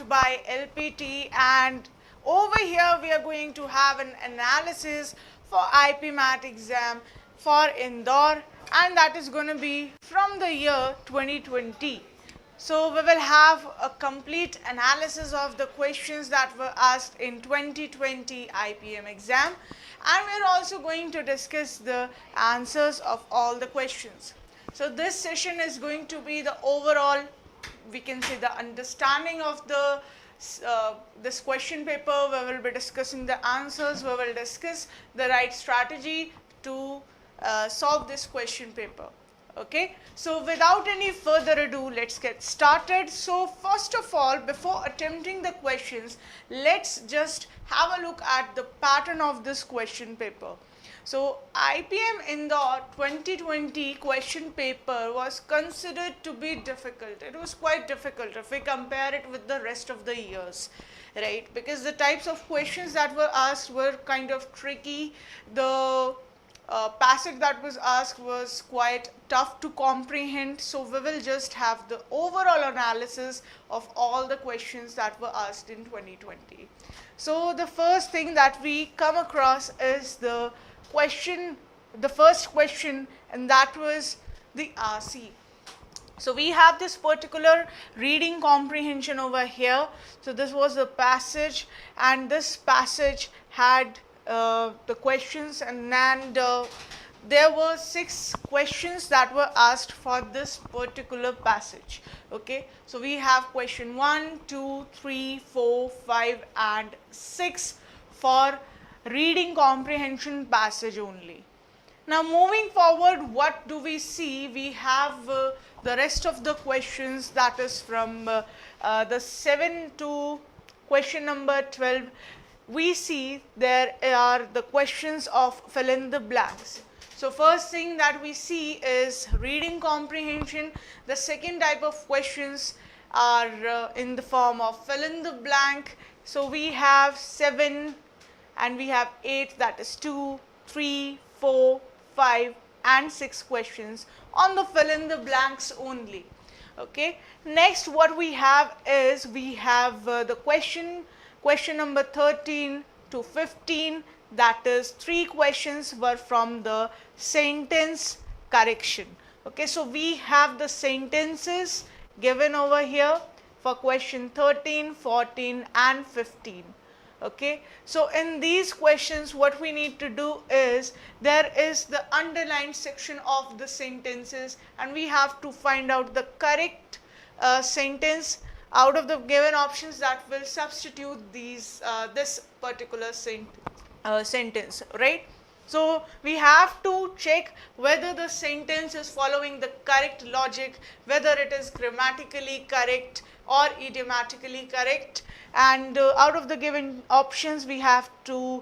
VARC by LPT, and over here we are going to have an analysis for IPMAT exam for Indore, and that is going to be from the year 2020. So we will have a complete analysis of the questions that were asked in 2020 IPM exam, and we are also going to discuss the answers of all the questions. So this session is going to be the overall, we can say, the understanding of the this question paper. We will be discussing the answers, we will discuss the right strategy to solve this question paper. Okay, so without any further ado, let's get started. So first of all, before attempting the questions, let's just have a look at the pattern of this question paper. So IPM Indore 2020 question paper was considered to be difficult. It was quite difficult if we compare it with the rest of the years, right? Because the types of questions that were asked were kind of tricky. The passage that was asked was quite tough to comprehend. So we will just have the overall analysis of all the questions that were asked in 2020. So the first thing that we come across is the first question, and that was the RC. So we have this particular reading comprehension over here. So this was the passage, and this passage had the questions, and there were 6 questions that were asked for this particular passage. Okay, so we have question 1, 2, 3, 4, 5 and 6 for reading comprehension passage only. Now moving forward, what do we see? We have the rest of the questions, that is from the 7 to question number 12. We see there are the questions of fill in the blanks. So first thing that we see is reading comprehension. The second type of questions are in the form of fill in the blank. So we have 7 and we have 8, that is 2, 3, 4, 5 and 6 questions on the fill in the blanks only. Okay. Next what we have is we have the question number 13 to 15, that is 3 questions were from the sentence correction. Okay, so we have the sentences given over here for question 13, 14 and 15. Okay, so in these questions what we need to do is there is the underlined section of the sentences, and we have to find out the correct sentence out of the given options that will substitute these this particular sentence, right? So we have to check whether the sentence is following the correct logic, whether it is grammatically correct or idiomatically correct, and out of the given options we have to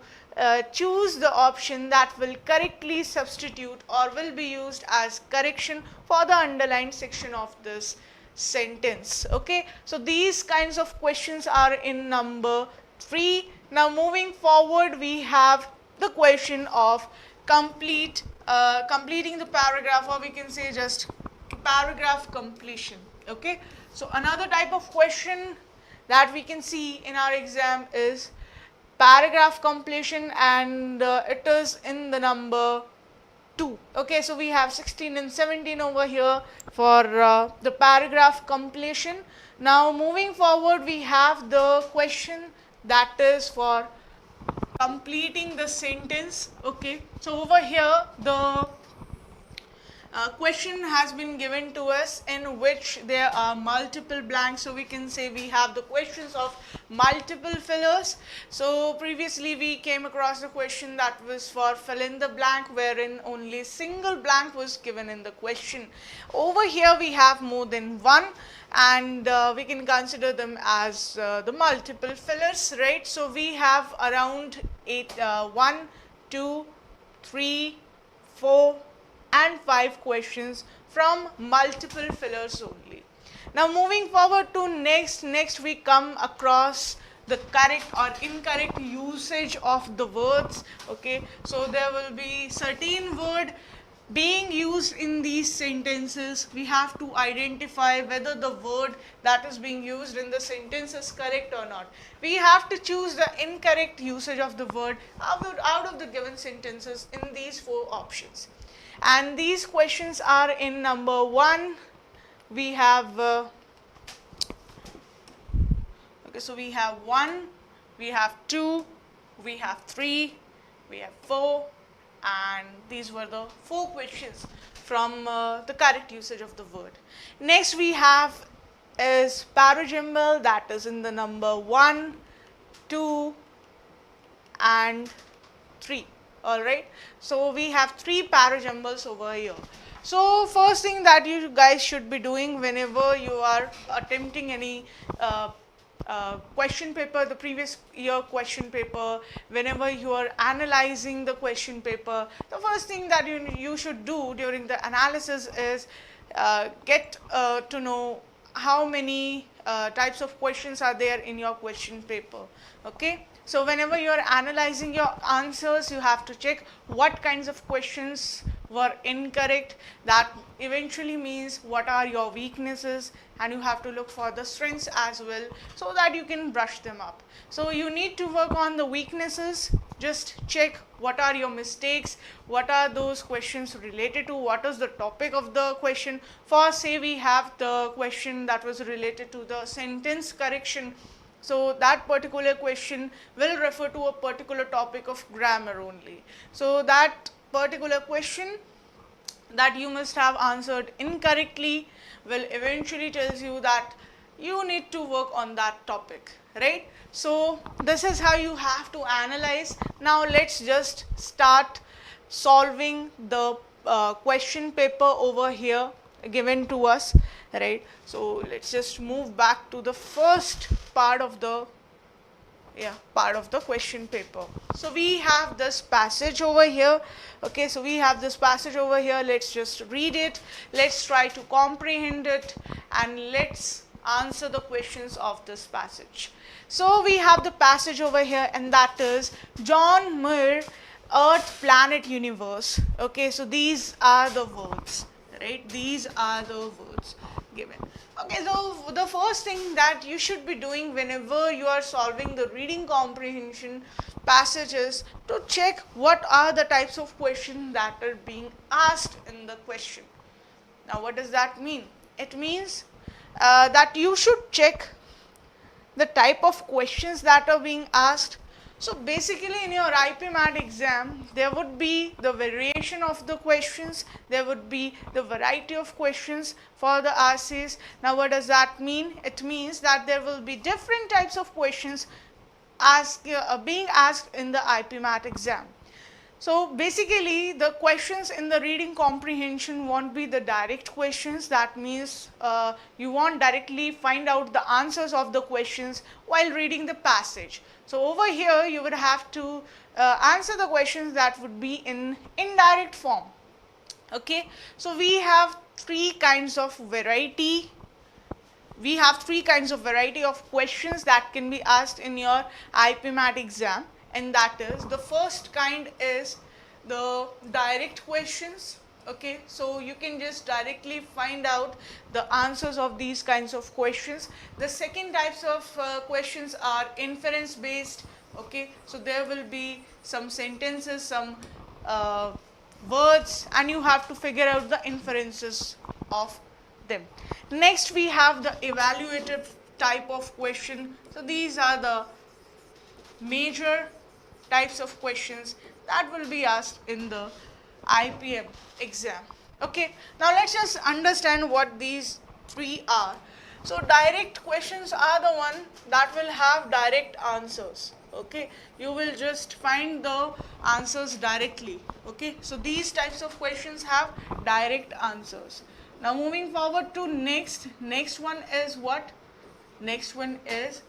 choose the option that will correctly substitute or will be used as correction for the underlined section of this sentence. Okay, so these kinds of questions are in number 3. Now moving forward, we have the question of completing the paragraph, or we can say just paragraph completion. Okay, so another type of question that we can see in our exam is paragraph completion, and it is in the number 2. Okay, so we have 16 and 17 over here for the paragraph completion. Now moving forward, we have the question that is for completing the sentence. Okay, so over here the question has been given to us in which there are multiple blanks. So we can say we have the questions of multiple fillers. So previously we came across the question that was for fill in the blank, wherein only single blank was given in the question. Over here we have more than one, and we can consider them as the multiple fillers, right? So we have around 1, 2, 3, 4 and 5 questions from multiple fillers only. Now moving forward to next we come across the correct or incorrect usage of the words. Okay, so there will be certain word being used in these sentences, we have to identify whether the word that is being used in the sentence is correct or not. We have to choose the incorrect usage of the word out of the given sentences in these 4 options. And these questions are in number 1, we have, okay, so we have 1, we have 2, we have 3, we have 4, and these were the 4 questions from the correct usage of the word. Next we have is parajumble, that is in the number 1, 2 and 3. Alright, so we have 3 parajumbles over here. So first thing that you guys should be doing whenever you are attempting any question paper, the previous year question paper, whenever you are analyzing the question paper, the first thing that you should do during the analysis is get to know how many types of questions are there in your question paper. Okay, so whenever you are analyzing your answers, you have to check what kinds of questions were incorrect. That eventually means what are your weaknesses, and you have to look for the strengths as well, so that you can brush them up. So you need to work on the weaknesses. Just check what are your mistakes, what are those questions related to, what is the topic of the question. For say we have the question that was related to the sentence correction, so that particular question will refer to a particular topic of grammar only. So that particular question that you must have answered incorrectly will eventually tells you that you need to work on that topic, right? So this is how you have to analyze. Now let's just start solving the question paper over here given to us, right? So let's just move back to the first part of the question paper. So we have this passage over here. Okay, so we have this passage over here. Let's just read it, let's try to comprehend it, and let's answer the questions of this passage. So we have the passage over here, and that is John Muir, Earth, Planet, Universe. Okay, so these are the words, right? These are the words given. Okay, so the first thing that you should be doing whenever you are solving the reading comprehension passages to check what are the types of questions that are being asked in the question. Now what does that mean? It means that you should check the type of questions that are being asked. So basically in your IPMAT exam, there would be the variation of the questions, there would be the variety of questions for the essays. Now what does that mean? It means that there will be different types of questions being asked in the IPMAT exam. So basically the questions in the reading comprehension won't be the direct questions. That means you won't directly find out the answers of the questions while reading the passage. So over here you would have to answer the questions that would be in indirect form. Okay, so we have 3 kinds of variety. We have 3 kinds of variety of questions that can be asked in your IPMAT exam. And that is, the first kind is the direct questions. Okay, so you can just directly find out the answers of these kinds of questions. The second types of questions are inference based. Okay, so there will be some sentences, some words, and you have to figure out the inferences of them. Next we have the evaluative type of question. So these are the major types of questions that will be asked in the IPM exam. Okay, now let's just understand what these 3 are. So direct questions are the one that will have direct answers. Okay, you will just find the answers directly. Okay, so these types of questions have direct answers. Now moving forward to next one is what? Next one is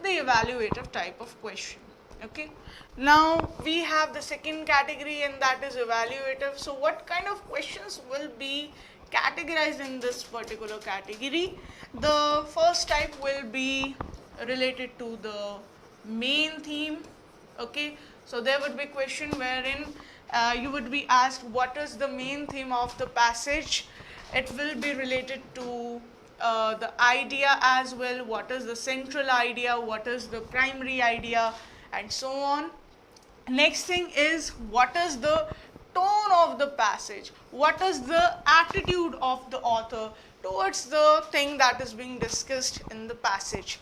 the evaluative type of question. Okay, now we have the second category, and that is evaluative. So what kind of questions will be categorized in this particular category? The first type will be related to the main theme. Okay, so there would be question wherein you would be asked what is the main theme of the passage. It will be related to the idea as well, what is the central idea, what is the primary idea, and so on. Next thing is what is the tone of the passage, what is the attitude of the author towards the thing that is being discussed in the passage,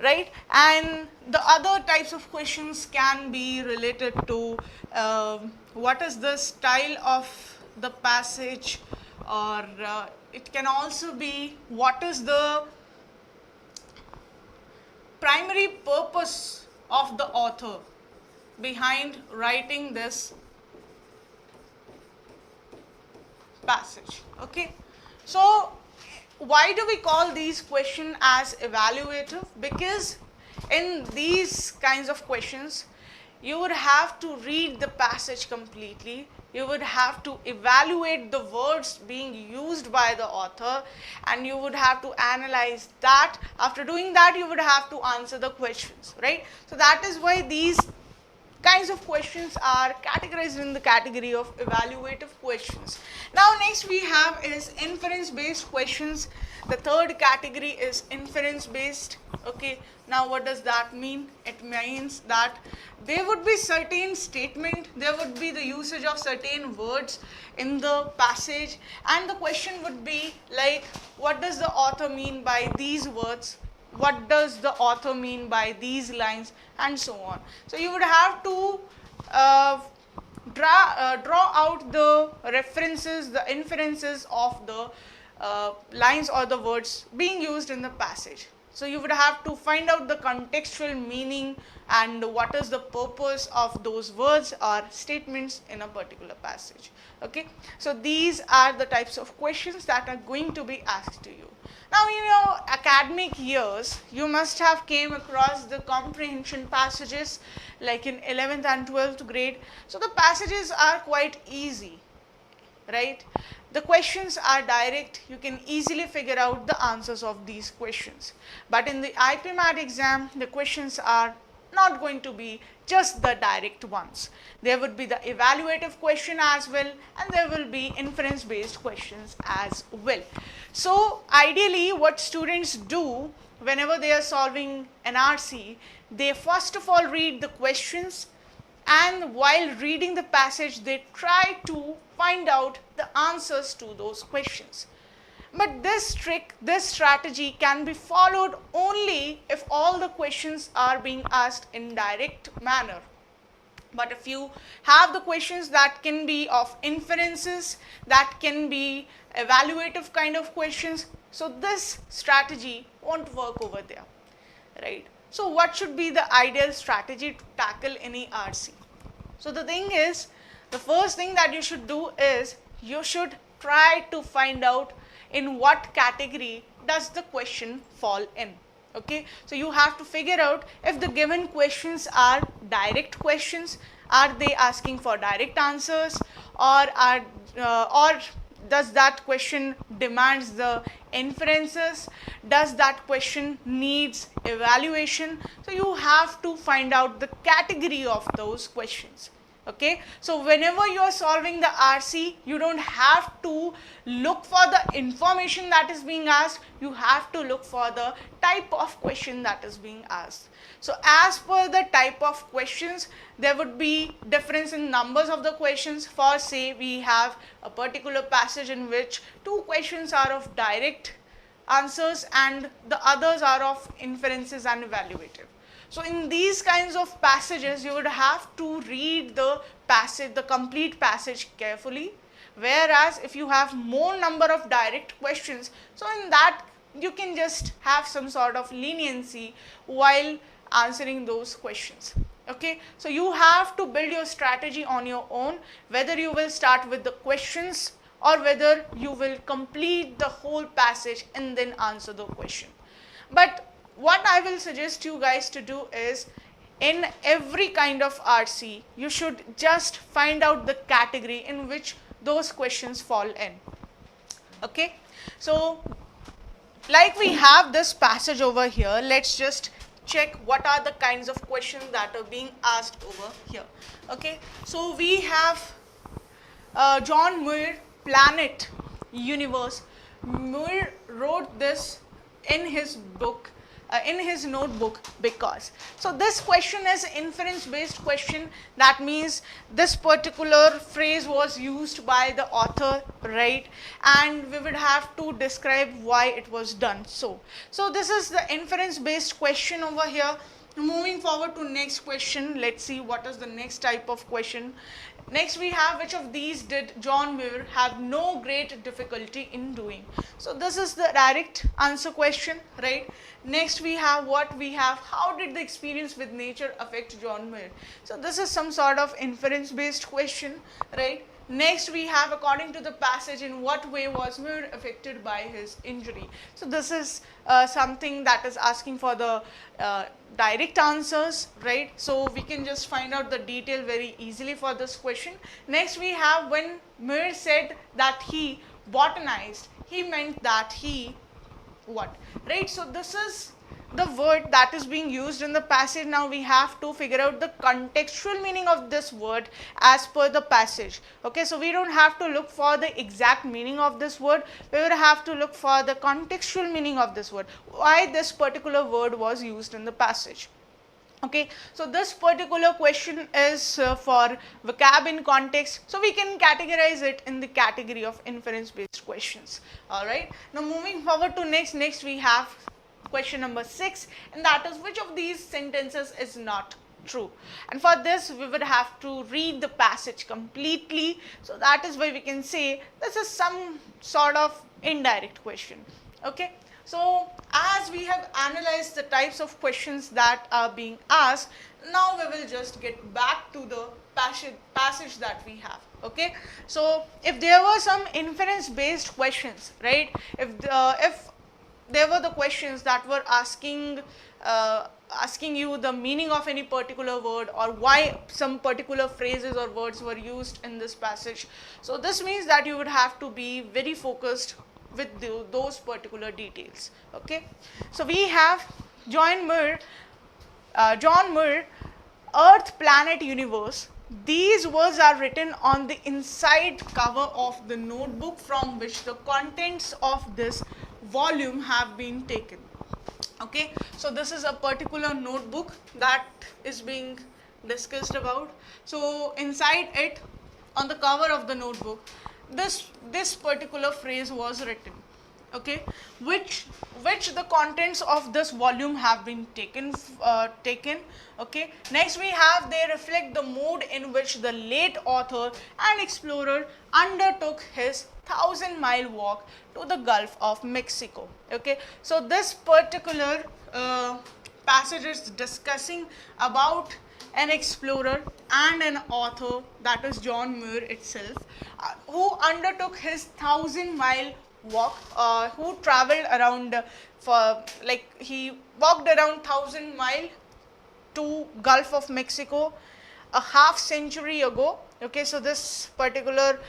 right? And the other types of questions can be related to what is the style of the passage, or it can also be what is the primary purpose of the author behind writing this passage. Okay, so why do we call these questions as evaluative? Because in these kinds of questions you would have to read the passage completely, you would have to evaluate the words being used by the author, and you would have to analyze that. After doing that, you would have to answer the questions, right? So that is why these kinds of questions are categorized in the category of evaluative questions. Now next we have is inference based questions. The third category is inference based. Okay, now what does that mean? It means that there would be certain statement, there would be the usage of certain words in the passage, and the question would be like, what does the author mean by these words, what does the author mean by these lines, and so on. So you would have to draw out the references, the inferences of the lines or the words being used in the passage. So you would have to find out the contextual meaning and what is the purpose of those words or statements in a particular passage. Okay, so these are the types of questions that are going to be asked to you. Now, in your academic years, you must have came across the comprehension passages like in 11th and 12th grade. So the passages are quite easy, right? The questions are direct, you can easily figure out the answers of these questions. But in the IPMAT exam, the questions are not going to be just the direct ones. There would be the evaluative question as well, and there will be inference based questions as well. So ideally what students do whenever they are solving an RC, they first of all read the questions, and while reading the passage they try to find out the answers to those questions. But this trick, this strategy can be followed only if all the questions are being asked in direct manner. But if you have the questions that can be of inferences, that can be evaluative kind of questions, so this strategy won't work over there, right? So what should be the ideal strategy to tackle any RC? So the thing is, the first thing that you should do is you should try to find out in what category does the question fall in. Okay, so you have to figure out if the given questions are direct questions, are they asking for direct answers, or does that question demands the inferences, does that question needs evaluation. So you have to find out the category of those questions. Okay, so whenever you are solving the RC, you don't have to look for the information that is being asked, you have to look for the type of question that is being asked. So as per the type of questions, there would be difference in numbers of the questions. For say we have a particular passage in which 2 questions are of direct answers and the others are of inferences and evaluative. So in these kinds of passages, you would have to read the passage, the complete passage carefully. Whereas if you have more number of direct questions, so in that you can just have some sort of leniency while answering those questions. Okay, so you have to build your strategy on your own, whether you will start with the questions or whether you will complete the whole passage and then answer the question. But what I will suggest you guys to do is, in every kind of RC, you should just find out the category in which those questions fall in. Okay, so like we have this passage over here, let's just check what are the kinds of questions that are being asked over here. Okay, so we have John Muir, Planet, Universe. Muir wrote this in his book, in his notebook, because. So this question is inference based question. That means this particular phrase was used by the author, right? And we would have to describe why it was done. So this is the inference based question over here. Moving forward to next question, let's see what is the next type of question. Next we have, which of these did John Muir have no great difficulty in doing? So this is the direct answer question, right? Next we have what we have, how did the experience with nature affect John Muir? So this is some sort of inference based question, right? Next we have, according to the passage, in what way was Muir affected by his injury? So this is something that is asking for the direct answers, right? So we can just find out the detail very easily for this question. Next we have, when Muir said that he botanized, he meant that he what, right? So this is the word that is being used in the passage. Now we have to figure out the contextual meaning of this word as per the passage. Okay, so we don't have to look for the exact meaning of this word, we would have to look for the contextual meaning of this word, why this particular word was used in the passage. Okay, so this particular question is for vocab in context, so we can categorize it in the category of inference based questions. All right, now moving forward to next we have question number 6, and that is, which of these sentences is not true? And for this we would have to read the passage completely, so that is why we can say this is some sort of indirect question. Okay, so as we have analyzed the types of questions that are being asked, now we will just get back to the passage that we have. Okay, so if there were some inference based questions, right, if there were the questions that were asking you the meaning of any particular word, or why some particular phrases or words were used in this passage, so this means that you would have to be very focused with those particular details. Okay, so we have John Muir, Earth, Planet, Universe. These words are written on the inside cover of the notebook from which the contents of this volume have been taken. Okay, so this is a particular notebook that is being discussed about. So inside it, on the cover of the notebook, this particular phrase was written. Okay, which the contents of this volume have been taken. Okay, next we have, they reflect the mood in which the late author and explorer undertook his 1,000-mile walk to the Gulf of Mexico. Okay, so this particular passage is discussing about an explorer and an author, that is John Muir itself, who undertook his 1,000-mile walk, who traveled around he walked around 1,000 miles to Gulf of Mexico a half century ago. Okay, so this particular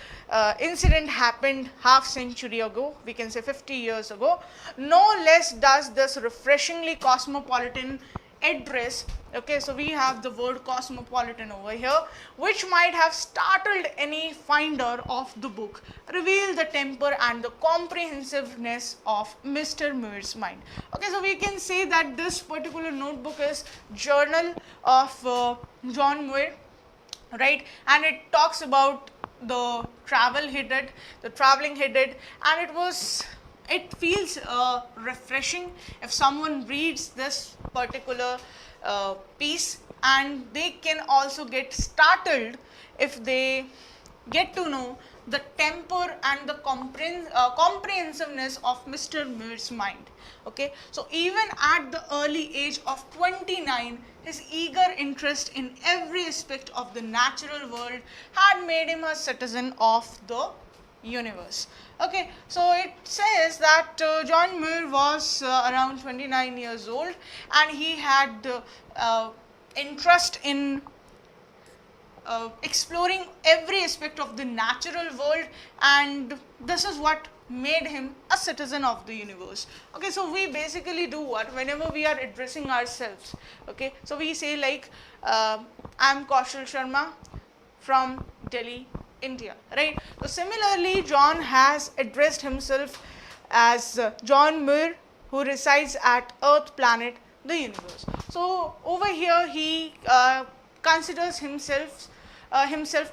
incident happened half century ago, we can say 50 years ago. No less does this refreshingly cosmopolitan address, okay, so we have the word cosmopolitan over here, which might have startled any finder of the book, reveal the temper and the comprehensiveness of Mr. Muir's mind. Okay, so we can say that this particular notebook is journal of John Muir, right, and it talks about the traveling he did, and it feels refreshing if someone reads this particular piece, and they can also get startled if they get to know the temper and the comprehensiveness of Mr. Muir's mind. Okay, so even at the early age of 29, his eager interest in every aspect of the natural world had made him a citizen of the universe. Okay, so it says that John Muir was around 29 years old, and he had interest in exploring every aspect of the natural world, and this is what made him a citizen of the universe. Okay, so we basically do what whenever we are addressing ourselves. Okay, so we say like, I am Kaushal Sharma from Delhi, India, right? So similarly, John has addressed himself as John Muir, who resides at Earth planet, the universe. So over here he considers himself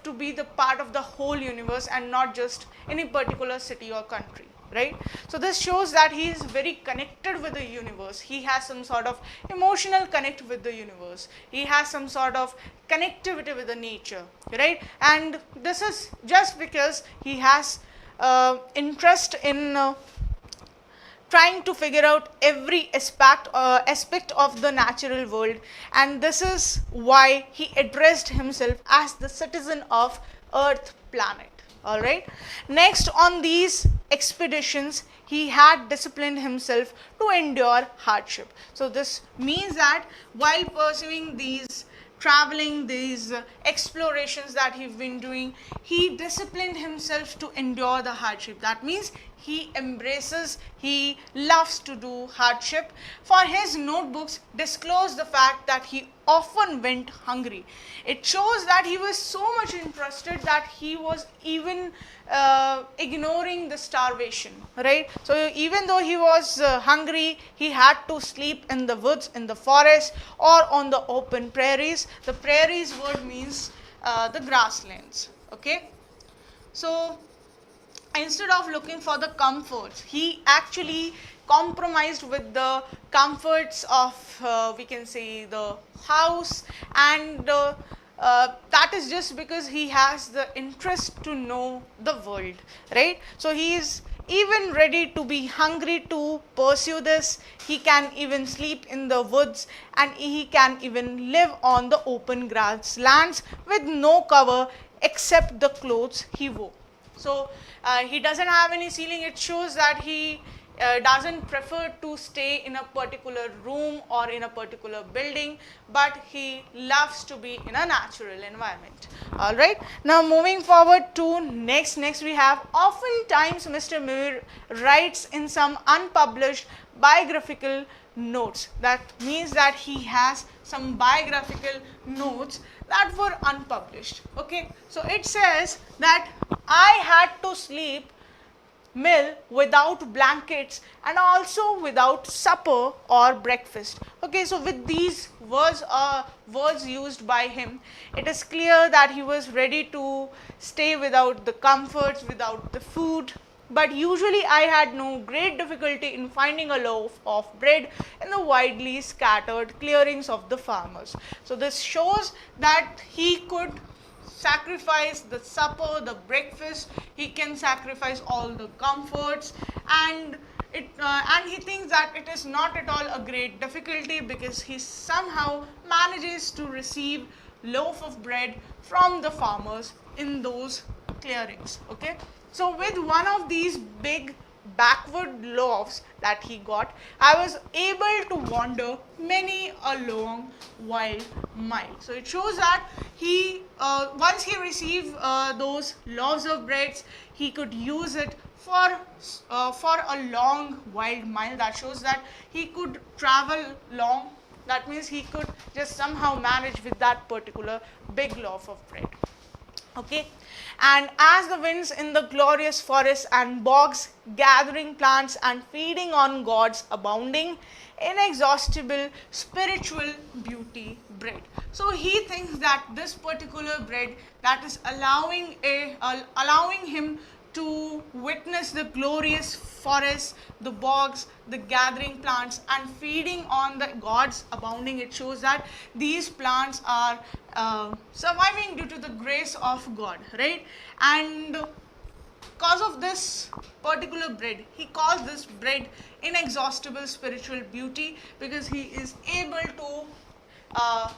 to be the part of the whole universe and not just any particular city or country, right? So this shows that he is very connected with the universe. He has some sort of emotional connect with the universe. He has some sort of connectivity with the nature, right? And this is just because he has interest in trying to figure out every aspect of the natural world, and this is why he addressed himself as the citizen of Earth planet. All right. Next, on these expeditions, he had disciplined himself to endure hardship. So this means that while pursuing these these explorations that he's been doing, he disciplined himself to endure the hardship. That means he loves to do hardship. For his notebooks disclose the fact that he often went hungry. It shows that he was so much interested that he was even ignoring the starvation, right? So even though he was hungry, he had to sleep in the woods, in the forest, or on the open prairies. The prairies word means the grasslands, okay? So instead of looking for the comforts, he actually compromised with the comforts of we can say the house, and that is just because he has the interest to know the world, right? So he is even ready to be hungry to pursue this. He can even sleep in the woods, and he can even live on the open grasslands with no cover except the clothes he wore. So he doesn't have any ceiling. It shows that he doesn't prefer to stay in a particular room or in a particular building, but he loves to be in a natural environment. All right. Now moving forward to next we have, oftentimes Mr. Muir writes in some unpublished biographical notes. That means that he has some biographical notes that were unpublished. Okay. So it says that I had to sleep mill without blankets and also without supper or breakfast. Okay, so with these words used by him, it is clear that he was ready to stay without the comforts, without the food. But usually I had no great difficulty in finding a loaf of bread in the widely scattered clearings of the farmers. So this shows that he could sacrifice the supper, the breakfast, he can sacrifice all the comforts, and he thinks that it is not at all a great difficulty because he somehow manages to receive loaf of bread from the farmers in those clearings. Okay, so with one of these big backward loaves that he got, I was able to wander many a long wild mile. So it shows that he once he received those loaves of breads, he could use it for a long wild mile. That shows that he could travel long. That means he could just somehow manage with that particular big loaf of bread. Okay, and as the winds in the glorious forests and bogs, gathering plants and feeding on God's abounding, inexhaustible spiritual beauty bread. So he thinks that this particular bread that is allowing him to witness the glorious forests, the bogs, the gathering plants, and feeding on the God's abounding. It shows that these plants are surviving due to the grace of God, right? And because of this particular bread, he calls this bread inexhaustible spiritual beauty, because he is able to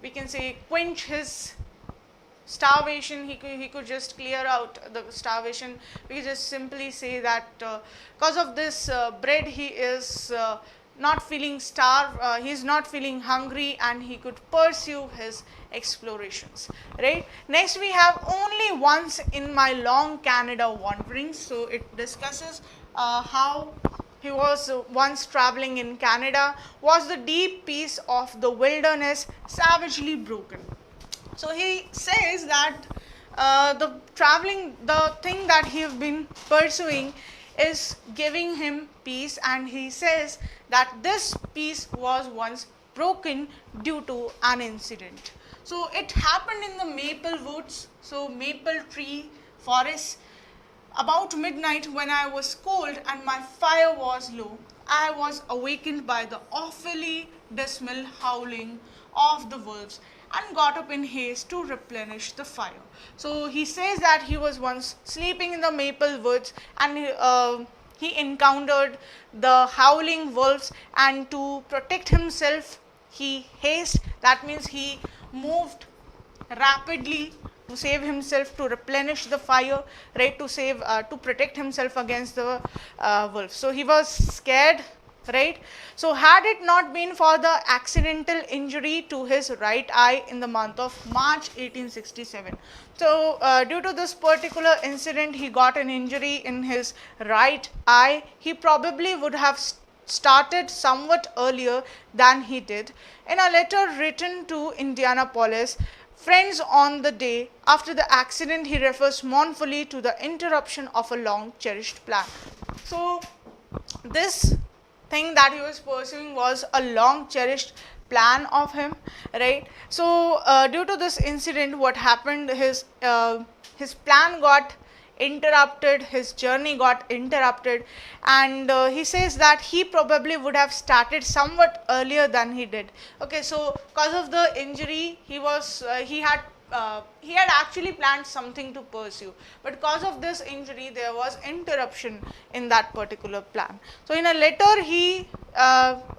we can say quench his starvation. He could just clear out the starvation. We just simply say that because of this bread, he is not feeling he is not feeling hungry, and he could pursue his explorations, right? Next we have only once in my long Canada wanderings. So it discusses how he was once traveling in Canada, was the deep peace of the wilderness savagely broken. So he says that the thing that he have been pursuing is giving him peace, and he says that this peace was once broken due to an incident. So it happened in the maple woods, so maple tree forest, about midnight when I was cold and my fire was low. I was awakened by the awfully dismal howling of the wolves and got up in haste to replenish the fire. So he says that he was once sleeping in the maple woods, and he encountered the howling wolves, and to protect himself he haste, that means he moved rapidly to save himself, to replenish the fire, right, to protect himself against the wolf. So he was scared, right. So had it not been for the accidental injury to his right eye in the month of March 1867, so due to this particular incident he got an injury in his right eye, he probably would have started somewhat earlier than he did. In a letter written to Indianapolis friends on the day after the accident, he refers mournfully to the interruption of a long cherished plan. So this thing that he was pursuing was a long cherished plan of him, right. So due to this incident, what happened, his plan got interrupted, his journey got interrupted, and he says that he probably would have started somewhat earlier than he did. Okay, so because of the injury, he had actually planned something to pursue, but because of this injury there was interruption in that particular plan. So in a letter he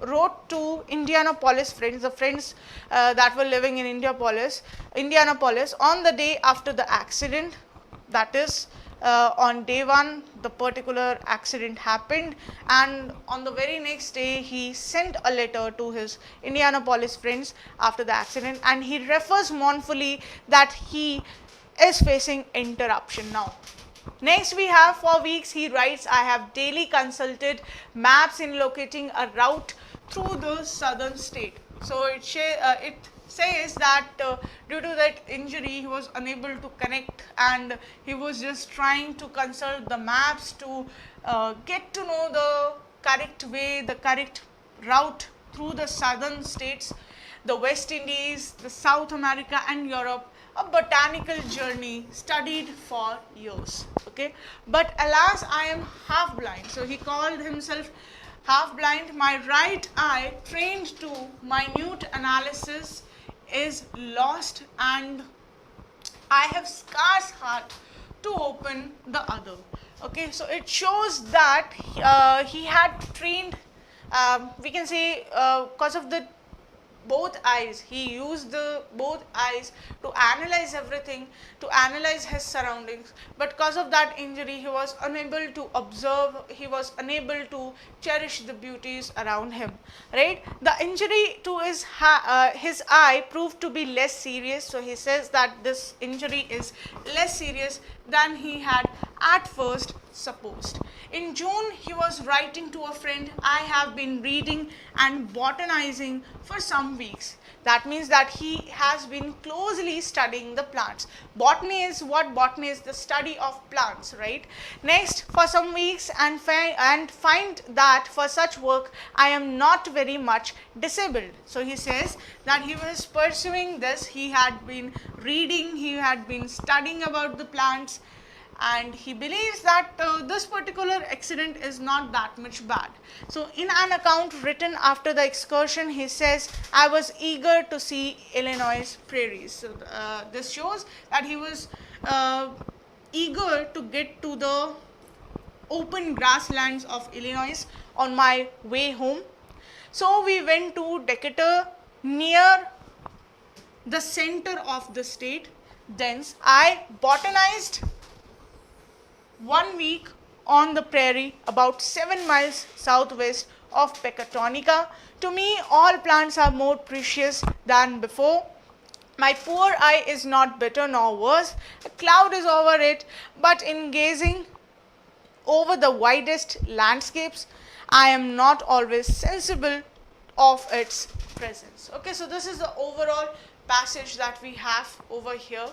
wrote to Indianapolis friends, the friends that were living in Indianapolis on the day after the accident, that is on day 1 the particular accident happened, and on the very next day he sent a letter to his Indianapolis friends after the accident, and he refers mournfully that he is facing interruption now. Next we have, for weeks he writes, I have daily consulted maps in locating a route through the southern state. So it says that due to that injury he was unable to connect, and he was just trying to consult the maps to get to know the correct way, the correct route through the southern states, the West Indies, the South America and Europe, a botanical journey studied for years. Okay, but alas, I am half blind. So he called himself half blind. My right eye, trained to minute analysis, is lost, and I have scarce heart to open the other. Okay, so it shows that he had trained, we can say, because of the both eyes, he used the both eyes to analyze everything, to analyze his surroundings, but because of that injury he was unable to observe, he was unable to cherish the beauties around him, right. The injury to his eye proved to be less serious, so he says that this injury is less serious than he had at first supposed. In June, he was writing to a friend, I have been reading and botanizing for some weeks. That means that he has been closely studying the plants. Botany is what? Botany is the study of plants, right? Next, for some weeks, and find that for such work I am not very much disabled. So he says that he was pursuing this, he had been reading, he had been studying about the plants, and he believes that this particular accident is not that much bad. So in an account written after the excursion, he says, I was eager to see Illinois prairies. So this shows that he was eager to get to the open grasslands of Illinois on my way home. So we went to Decatur, near the center of the state. Thence I botanized 1 week on the prairie about 7 miles southwest of Pecatonica. To me, all plants are more precious than before. My poor eye is not better nor worse. A cloud is over it, but in gazing over the widest landscapes, I am not always sensible of its presence. Okay, so this is the overall passage that we have over here.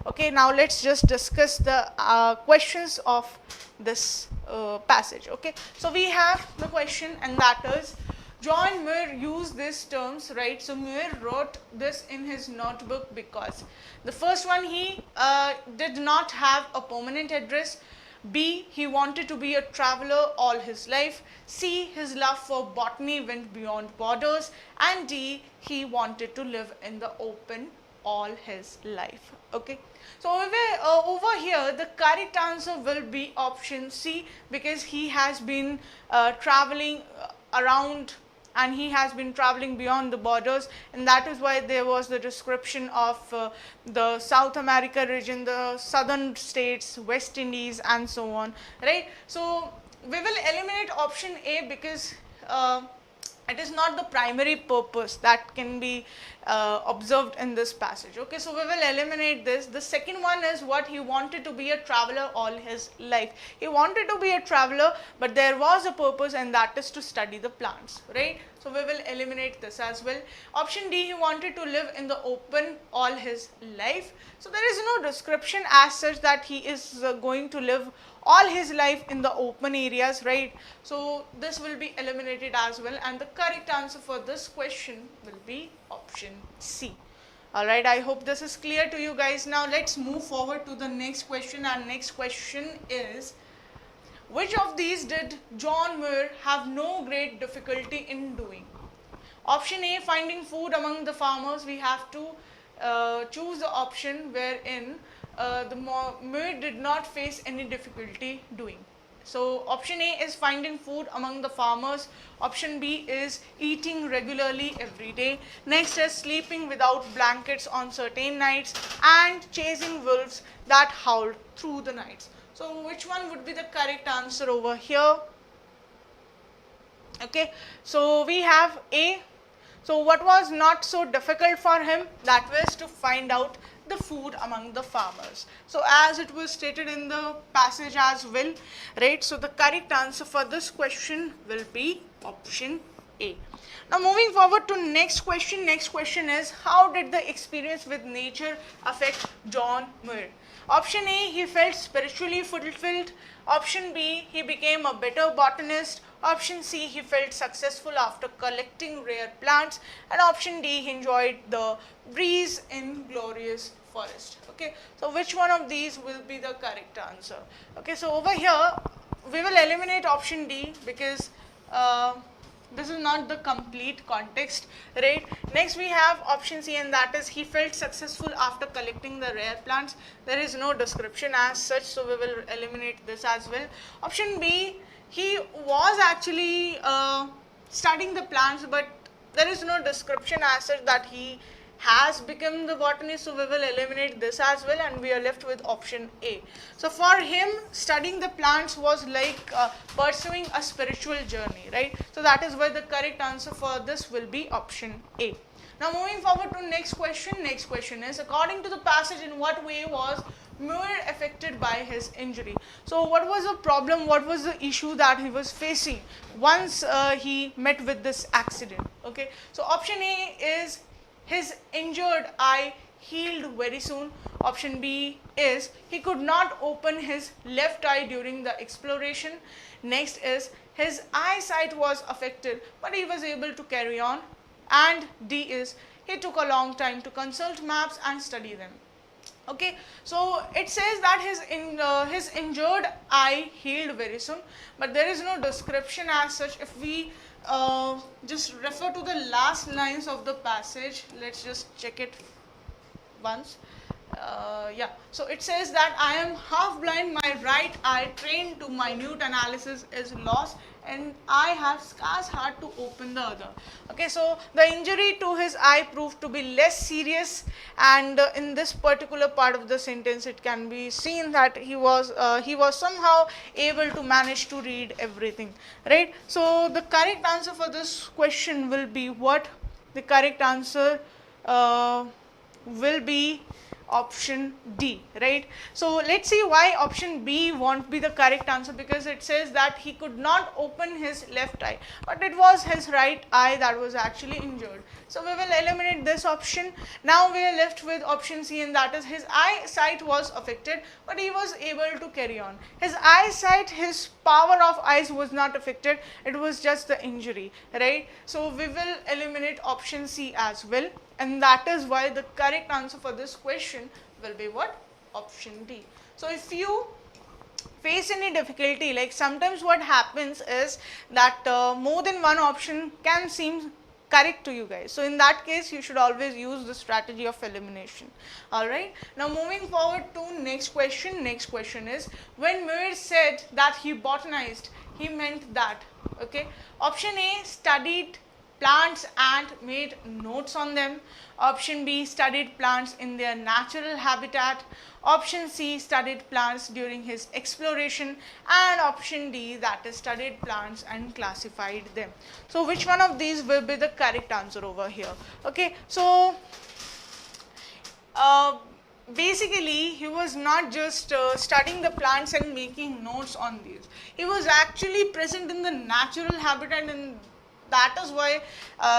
Okay, now let's just discuss the questions of this passage. Okay, so we have the question, and that is, John Muir used these terms, right? So Muir wrote this in his notebook because the first one, he did not have a permanent address. B, he wanted to be a traveler all his life. C, his love for botany went beyond borders. And D, he wanted to live in the open all his life. Okay, so over here the correct answer will be option C, because he has been traveling around, and he has been traveling beyond the borders, and that is why there was the description of the South America region, the southern states, West Indies, and so on, right? So we will eliminate option A because it is not the primary purpose that can be observed in this passage. Okay, so we will eliminate this. The second one is what he wanted to be a traveler all his life. He wanted to be a traveler, but there was a purpose, and that is to study the plants, right? So we will eliminate this as well. Option D, he wanted to live in the open all his life. So there is no description as such that he is going to live all his life in the open areas, right? So this will be eliminated as well, and the correct answer for this question will be option C. All right, I hope this is clear to you guys. Now let's move forward to the next question, and next question is, which of these did John Muir have no great difficulty in doing? Option A, finding food among the farmers. We have to choose the option wherein the Muir did not face any difficulty doing. So option A is finding food among the farmers. Option B is eating regularly every day. Next is sleeping without blankets on certain nights, and chasing wolves that howled through the nights. So which one would be the correct answer over here? Okay, so we have A. So what was not so difficult for him? That was to find out the food among the farmers. So as it was stated in the passage as well, right? So the correct answer for this question will be option A. Now moving forward to next question. Next question is, how did the experience with nature affect John Muir? Option A, he felt spiritually fulfilled. Option B, he became a better botanist. Option C, he felt successful after collecting rare plants. And option D, he enjoyed the breeze in glorious forest. Okay, so which one of these will be the correct answer? Okay, so over here we will eliminate option D because this is not the complete context, right? Next we have option C, and that is, he felt successful after collecting the rare plants. There is no description as such, so we will eliminate this as well. Option B, he was actually studying the plants, but there is no description as such that he has become the botanist, so we will eliminate this as well, and we are left with option A. So for him, studying the plants was like pursuing a spiritual journey, right? So that is why the correct answer for this will be option A. Now moving forward to next question. Next question is, according to the passage, in what way was Muir affected by his injury? So what was the problem, what was the issue that he was facing once he met with this accident? Okay, so option A is his injured eye healed very soon. Option B is he could not open his left eye during the exploration. Next is his eyesight was affected, but he was able to carry on. And D is he took a long time to consult maps and study them. Okay, so it says that his injured eye healed very soon, but there is no description as such. If we just refer to the last lines of the passage, let's just check it once. Yeah, so it says that I am half blind, my right eye trained to minute analysis is lost, and I have scarce heart to open the other. Okay, so the injury to his eye proved to be less serious, and in this particular part of the sentence it can be seen that he was somehow able to manage to read everything, right? So the correct answer for this question will be what? The correct answer will be option D, right? So let's see why option B won't be the correct answer, because it says that he could not open his left eye, but it was his right eye that was actually injured. So we will eliminate this option. Now we are left with option C, and that is his eyesight was affected, but he was able to carry on. His eyesight, his power of eyes was not affected, it was just the injury, right? So we will eliminate option C as well, and that is why the correct answer for this question will be what? Option D. So if you face any difficulty, like sometimes what happens is that more than one option can seem correct to you guys. So in that case, you should always use the strategy of elimination. Alright. Now moving forward to next question. Next question is, when Muir said that he botanized, he meant that. Okay. Option A, studied plants and made notes on them. Option B, studied plants in their natural habitat. Option C, studied plants during his exploration. And option D, that is studied plants and classified them. So which one of these will be the correct answer over here? Okay, so basically he was not just studying the plants and making notes on these. He was actually present in the natural habitat, and that is why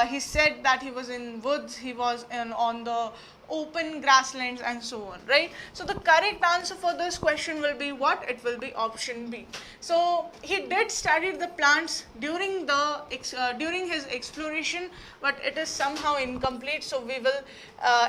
he said that he was in woods, he was on the open grasslands and so on, right? So the correct answer for this question will be what? It will be option B. So he did study the plants during the during his exploration, but it is somehow incomplete, so we will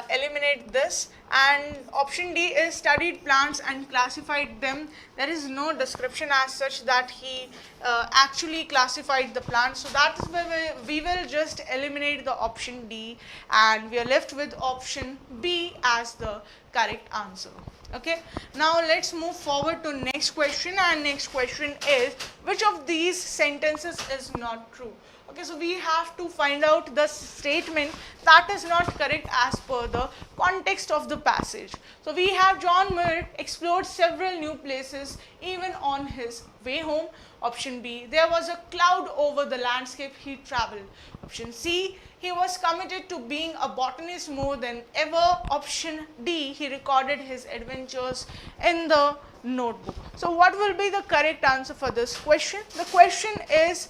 eliminate this. And option D is studied plants and classified them. There is no description as such that he actually classified the plants, so that is why we will just eliminate the option D, and we are left with option B as the correct answer. Okay, now let's move forward to next question, and next question is, which of these sentences is not true? Okay, so we have to find out the statement that is not correct as per the context of the passage. So we have John Muir explored several new places even on his way home. Option B, there was a cloud over the landscape he traveled. Option C, he was committed to being a botanist more than ever. Option D, he recorded his adventures in the notebook. So what will be the correct answer for this question? The question is,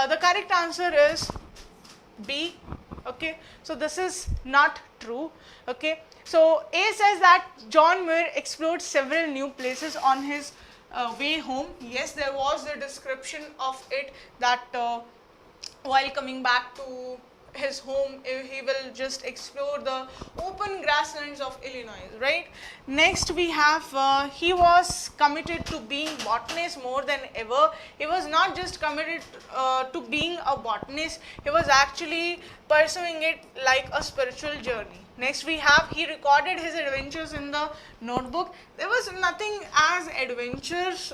the correct answer is B. Okay, so this is not true. Okay, so A says that John Muir explored several new places on his way home. Yes, there was the description of it that while coming back to his home, he will just explore the open grasslands of Illinois, right? Next we have he was committed to being botanist more than ever. He was not just committed to being a botanist, he was actually pursuing it like a spiritual journey. Next we have, he recorded his adventures in the notebook. There was nothing as adventurous,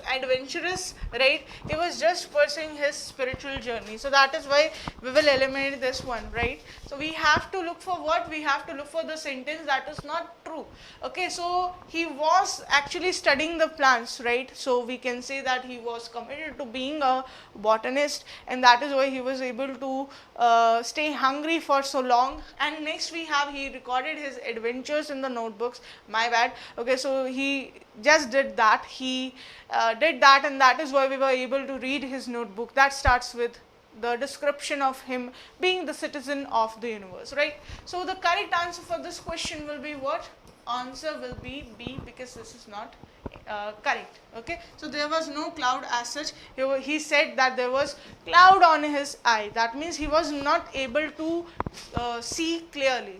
right? He was just pursuing his spiritual journey. So that is why we will eliminate this one, right? So we have to look for what? We have to look for the sentence that is not true. Okay, so he was actually studying the plants, right? So we can say that he was committed to being a botanist, and that is why he was able to stay hungry for so long. And next we have, he recorded his adventures in the notebooks. My bad. Okay, so he just did that. He did that, and that is why we were able to read his notebook. That starts with the description of him being the citizen of the universe, right? So the correct answer for this question will be what? Answer will be B, because this is not correct. Okay, so there was no cloud as such. He said that there was cloud on his eye. That means he was not able to see clearly,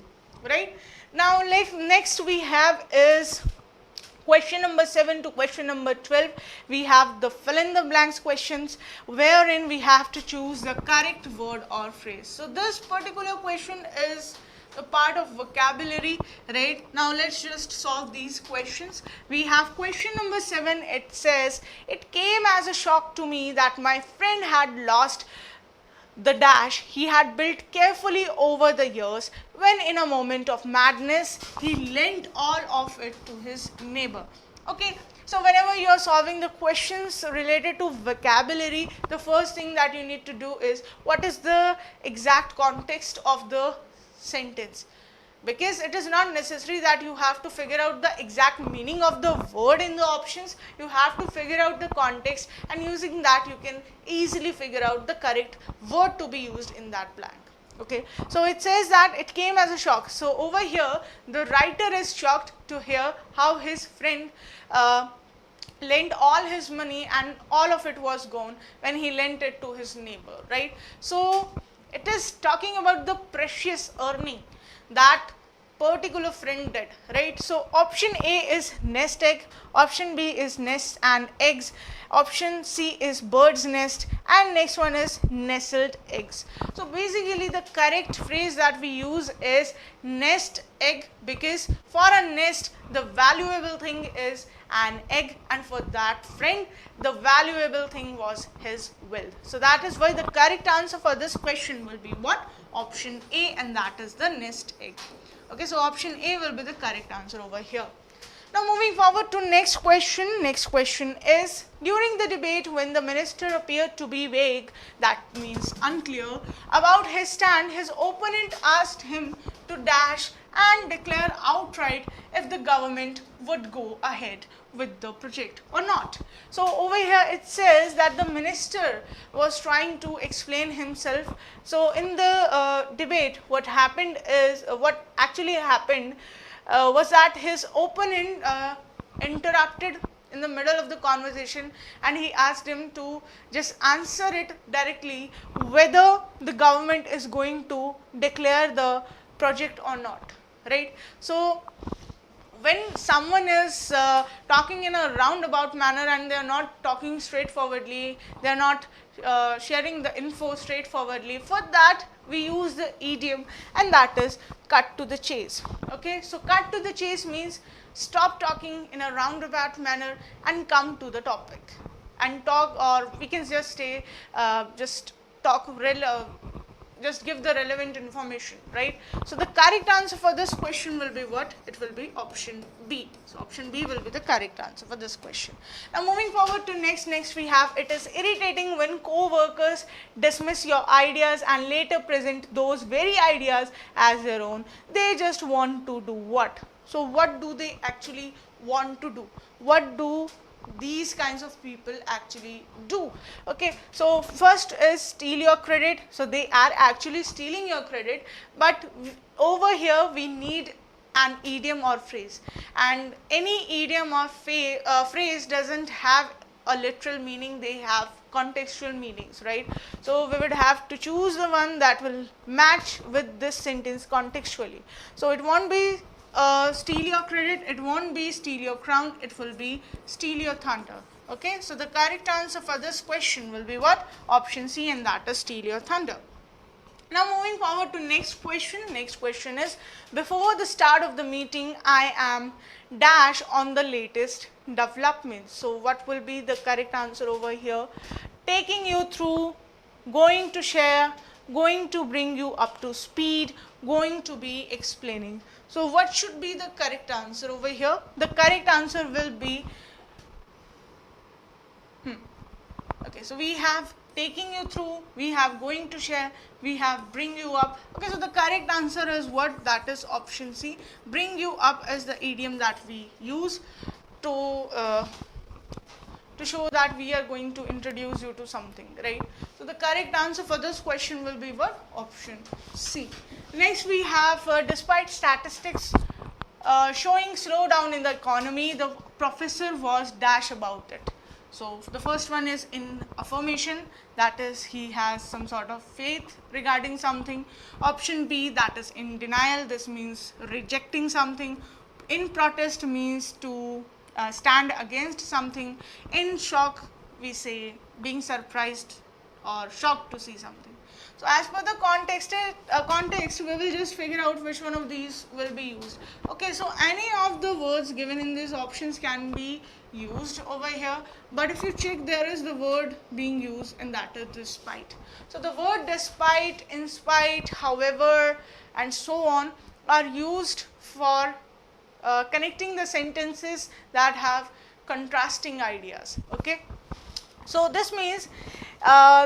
right? Now next we have is question number 7 to question number 12. We have the fill in the blanks questions, wherein we have to choose the correct word or phrase. So this particular question is a part of vocabulary, right? Now let's just solve these questions. We have question number 7. It says, it came as a shock to me that my friend had lost the dash he had built carefully over the years, when in a moment of madness he lent all of it to his neighbor. Okay, so whenever you are solving the questions related to vocabulary, the first thing that you need to do is, what is the exact context of the sentence? because it is not necessary that you have to figure out the exact meaning of the word in the options. You have to figure out the context, and using that you can easily figure out the correct word to be used in that blank. Okay, so it says that it came as a shock. So over here the writer is shocked to hear how his friend lent all his money and all of it was gone when he lent it to his neighbor, right? So it is talking about the precious earning that particular friend did, right? So option A is nest egg, option B is nest and eggs, option C is bird's nest, and next one is nestled eggs. So basically the correct phrase that we use is nest egg, because for a nest the valuable thing is an egg, and for that friend the valuable thing was his wealth. So that is why the correct answer for this question will be what? Option A, and that is the nest egg. Okay, so option A will be the correct answer over here. Now moving forward to next question. Next question is, during the debate when the minister appeared to be vague, that means unclear, about his stand, his opponent asked him to dash and declare outright if the government would go ahead with the project or not. So over here it says that the minister was trying to explain himself. So in the debate, what happened is, what actually happened was that his opponent interrupted in the middle of the conversation, and he asked him to just answer it directly whether the government is going to declare the project or not, right? So when someone is talking in a roundabout manner and they are not talking straightforwardly, they are not sharing the info straightforwardly, for that we use the idiom, and that is cut to the chase. Okay, so cut to the chase means stop talking in a roundabout manner and come to the topic and talk, or we can just say just give the relevant information, right? So the correct answer for this question will be what? It will be option B. So option B will be the correct answer for this question. Now moving forward to next we have, it is irritating when co-workers dismiss your ideas and later present those very ideas as their own. They just want to do what? So what do they actually want to do? What do these kinds of people actually do? Okay, so first is steal your credit. So they are actually stealing your credit, but over here we need an idiom or phrase, and any idiom or phrase doesn't have a literal meaning, they have contextual meanings, right? So we would have to choose the one that will match with this sentence contextually. So it won't be steal your credit, it won't be steal your crown, it will be steal your thunder. Okay, so the correct answer for this question will be what? Option C, and that is steal your thunder. Now moving forward to next question. Next question is, before the start of the meeting I am dash on the latest developments. So what will be the correct answer over here? Taking you through, going to share, going to bring you up to speed, going to be explaining. So what should be the correct answer over here? The correct answer will be, okay, so we have taking you through, we have going to share, we have bring you up. Okay, so the correct answer is what? That is option C. Bring you up is the idiom that we use to show that we are going to introduce you to something, right? So the correct answer for this question will be what? Option C. Next we have, despite statistics showing slowdown in the economy, the professor was dash about it. So the first one is in affirmation, that is he has some sort of faith regarding something. Option B, that is in denial, this means rejecting something. In protest means to stand against something. In shock, we say being surprised or shocked to see something. So as per the context, we will just figure out which one of these will be used. Okay, so any of the words given in these options can be used over here, but if you check, there is the word being used, and that is despite. So the word despite, in spite, however, and so on are used for connecting the sentences that have contrasting ideas. Okay, so this means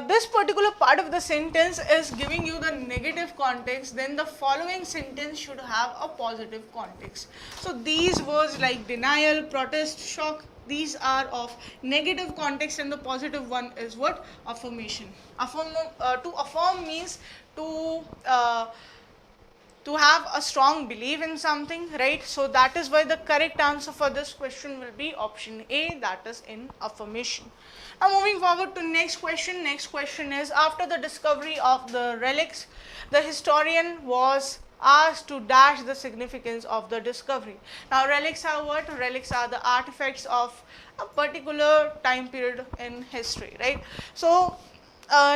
this particular part of the sentence is giving you the negative context, then the following sentence should have a positive context. So these words like denial, protest, shock, these are of negative context, and the positive one is what? Affirmation. To affirm means to have a strong belief in something, right? So that is why the correct answer for this question will be option A, that is in affirmation. Now moving forward to next question. Next question is, after the discovery of the relics, the historian was asked to dash the significance of the discovery. Now relics are what? Relics are the artifacts of a particular time period in history, right? So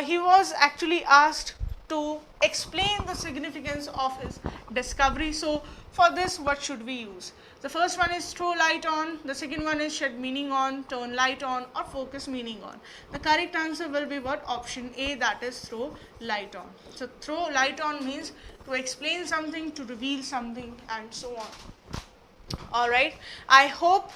he was actually asked to explain the significance of his discovery. So for this, what should we use? The first one is throw light on, the second one is shed meaning on, turn light on, or focus meaning on. The correct answer will be what? Option A, that is throw light on. So throw light on means to explain something, to reveal something, and so on. Alright, I hope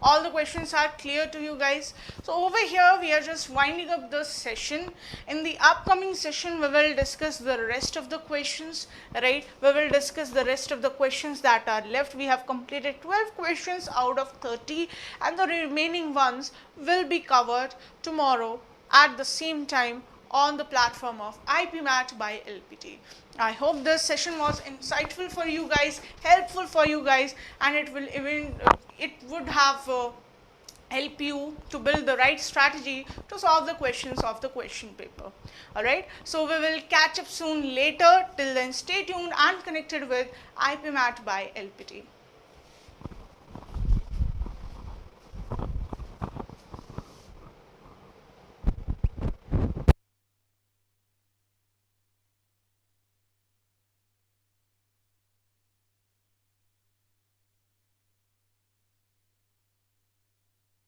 all the questions are clear to you guys. So over here we are just winding up this session. In the upcoming session we will discuss the rest of the questions, right? We will discuss the rest of the questions that are left. We have completed 12 questions out of 30, and the remaining ones will be covered tomorrow at the same time on the platform of IPMAT by LPT. I hope this session was insightful for you guys, helpful for you guys, and it would have help you to build the right strategy to solve the questions of the question paper. Alright, so we will catch up soon later. Till then, stay tuned and connected with IPMAT by LPT.